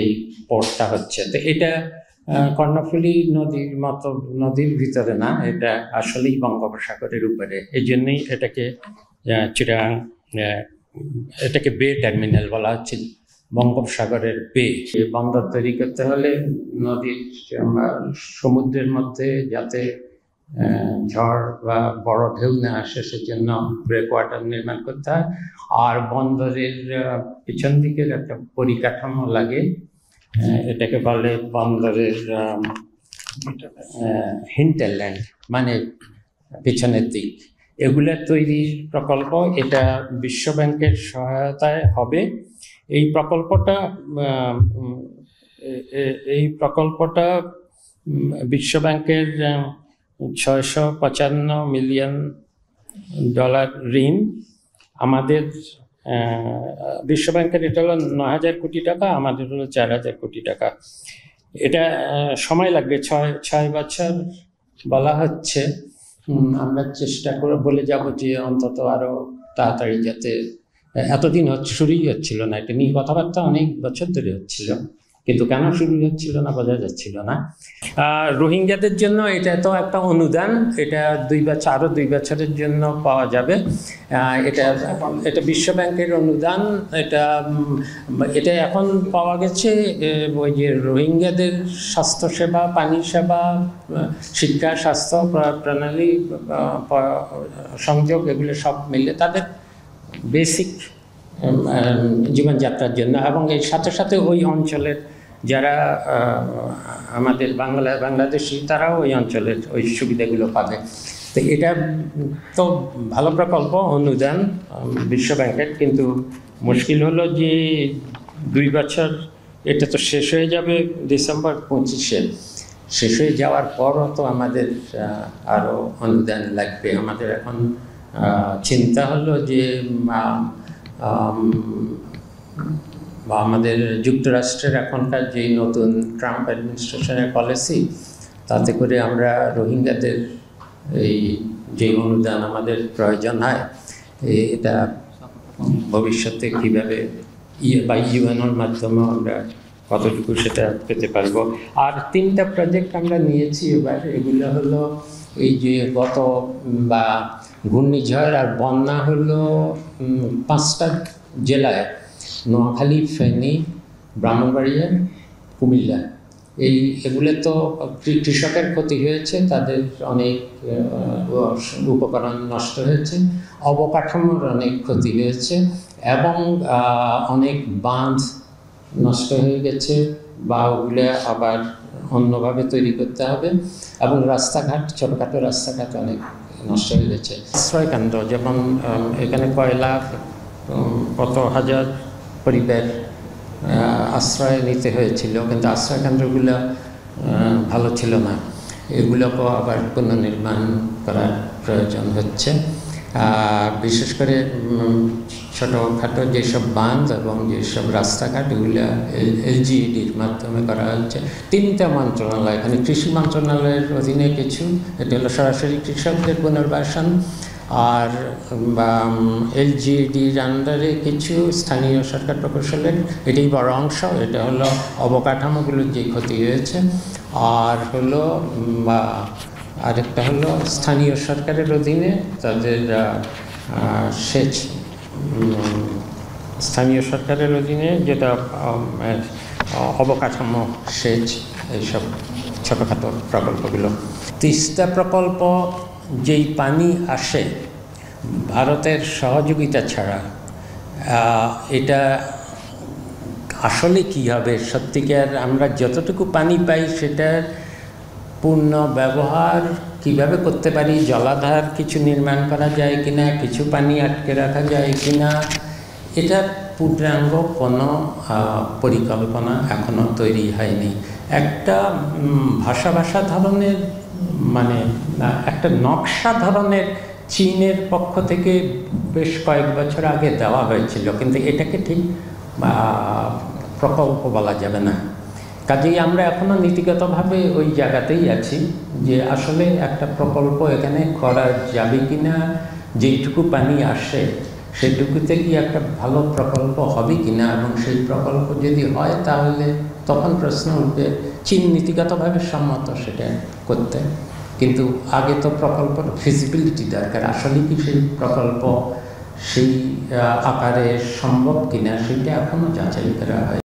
এই পোর্টটা হচ্ছে। তো এটা কর্ণফুলী নদীর মতো নদীর ভিতরে না, এটা আসলেই বঙ্গোপসাগরের উপরে। এই জন্যই এটাকে চিটাগাং এটাকে বে টার্মিনাল বলা হচ্ছে, বঙ্গোপসাগরের বে। বন্দর তৈরি করতে হলে নদীর সমুদ্রের মধ্যে যাতে ঝড় বা বড় ঢেউ না আসে সেজন্য ব্রেকওয়াটার নির্মাণ করতে হয়। আর বন্দরের পিছন দিকের একটা পরিকাঠামো লাগে, এটাকে বলে বন্দরের হিন্টারল্যান্ড, মানে পিছনের দিক। এগুলা তৈরির প্রকল্প, এটা বিশ্ব ব্যাংকের সহায়তায় হবে। এই প্রকল্পটা বিশ্ব ব্যাংকের $655 মিলিয়ন ঋণ। আমাদের বিশ্ব ব্যাংকের এটা হলো 9,000 কোটি টাকা, আমাদের হলো 4,000 কোটি টাকা। এটা সময় লাগবে, 6 বছর বলা হচ্ছে। আমরা চেষ্টা করে বলে যাব যে অন্তত আরো তাড়াতাড়ি, যাতে এতদিন শুরুই হচ্ছিল না, এটা নিয়ে কথাবার্তা অনেক বছর ধরে হচ্ছিল, কিন্তু কেন শুরু হচ্ছিল না বোঝা যাচ্ছিল না। রোহিঙ্গাদের জন্য এটা তো একটা অনুদান, এটা আরো 2 বছরের জন্য পাওয়া যাবে। এটা বিশ্ব ব্যাংকের অনুদান। এটা এখন পাওয়া গেছে ওই যে রোহিঙ্গাদের স্বাস্থ্যসেবা, পানি সেবা, শিক্ষা, স্বাস্থ্য প্রণালী, সংযোগ, এগুলো সব মিলে তাদের বেসিক জীবনযাত্রার জন্য। এবং এর সাথে সাথে ওই অঞ্চলের যারা আমাদের বাংলাদেশি, তারাও ওই অঞ্চলের ওই সুবিধাগুলো পাবে। তো এটা তো ভালো প্রকল্প, অনুদান বিশ্ব ব্যাংকের, কিন্তু মুশকিল হলো যে 2 বছর, এটা তো শেষ হয়ে যাবে ডিসেম্বর 25-এ। শেষ হয়ে যাওয়ার পরও তো আমাদের আরও অনুদান লাগবে। আমাদের এখন চিন্তা হলো যে আমাদের যুক্তরাষ্ট্রের এখনকার যে নতুন ট্রাম্প অ্যাডমিনিস্ট্রেশনের পলিসি, তাতে করে আমরা রোহিঙ্গাদের এই যে অনুদান আমাদের প্রয়োজন হয়, এটা ভবিষ্যতে কীভাবে বা ইউএনওর মাধ্যমে আমরা কতটুকু সেটা পেতে পারবো। আর 3টা প্রজেক্ট আমরা নিয়েছি এবার। এগুলো হলো এই যে গত বা ঘূর্ণিঝড় আর বন্যা হলো 5টা জেলায়, নোয়াখালী, ফেনী, ব্রাহ্মণবাড়িয়া, কুমিল্লা। এগুলো তো কৃষকের ক্ষতি হয়েছে, তাদের অনেক উপকরণ নষ্ট হয়েছে, অবকাঠামোর অনেক ক্ষতি হয়েছে, এবং অনেক বাঁধ নষ্ট হয়ে গেছে বা ওগুলো আবার অন্যভাবে তৈরি করতে হবে, এবং রাস্তাঘাট, ছোটোখাটো রাস্তাঘাট অনেক নষ্ট হয়ে গেছে। আশ্রয়কেন্দ্র, যেমন এখানে কত হাজার পরিবার আশ্রয় নিতে হয়েছিল, কিন্তু আশ্রয়কেন্দ্রগুলো ভালো ছিল না, এগুলোকেও আবার পুনর্নির্মাণ করার প্রয়োজন হচ্ছে। বিশেষ করে ছোটোখাটো যেসব বাঁধ এবং যেসব রাস্তাঘাট, এগুলো এলজিইডির মাধ্যমে করা হচ্ছে। 3টা মন্ত্রণালয়, এখানে কৃষি মন্ত্রণালয়ের অধীনে কিছু, এটা হলো সরাসরি কৃষকদের পুনর্বাসন, আর এলজিইডির আন্ডারে কিছু স্থানীয় সরকার প্রকৌশলের, এটাই বড় অংশ। এটা হলো অবকাঠামোগুলোর যে ক্ষতি হয়েছে, আর হলো আরেকটা হলো স্থানীয় সরকারের অধীনে তাদের সেচ, স্থানীয় সরকারের অধীনে যেটা অবকাঠামো, সেচ, এইসব ছোটোখাটো প্রকল্পগুলো। তিস্তা প্রকল্প, যেই পানি আসে ভারতের সহযোগিতা ছাড়া, এটা আসলে কি হবে? সত্যিকার আমরা যতটুকু পানি পাই সেটার পূর্ণ ব্যবহার কিভাবে করতে পারি? জলাধার কিছু নির্মাণ করা যায় কিনা, কিছু পানি আটকে রাখা যায় কিনা, এটার পূর্ণাঙ্গ কোনো পরিকল্পনা এখনো তৈরি হয়নি। একটা ভাষা ধরনের, মানে একটা নকশা ধরনের চীনের পক্ষ থেকে বেশ কয়েক বছর আগে দেওয়া হয়েছিল, কিন্তু এটাকে ঠিক প্রকল্প বলা যাবে না। কাজেই আমরা এখনো নীতিগতভাবে ওই জায়গাতেই আছি যে আসলে একটা প্রকল্প এখানে করা যাবে কিনা, যেইটুকু পানি আসে সেটুকুতে কি একটা ভালো প্রকল্প হবে কিনা, এবং সেই প্রকল্প যদি হয় তাহলে তখন প্রশ্ন উঠবে চীন নীতিগতভাবে সম্মত সেটা করতে, কিন্তু আগে তো প্রকল্পের ফিজিবিলিটি দরকার, আসলে কি সেই প্রকল্প সেই আকারে সম্ভব কিনা সেটা এখনও যাচাই করা হয়।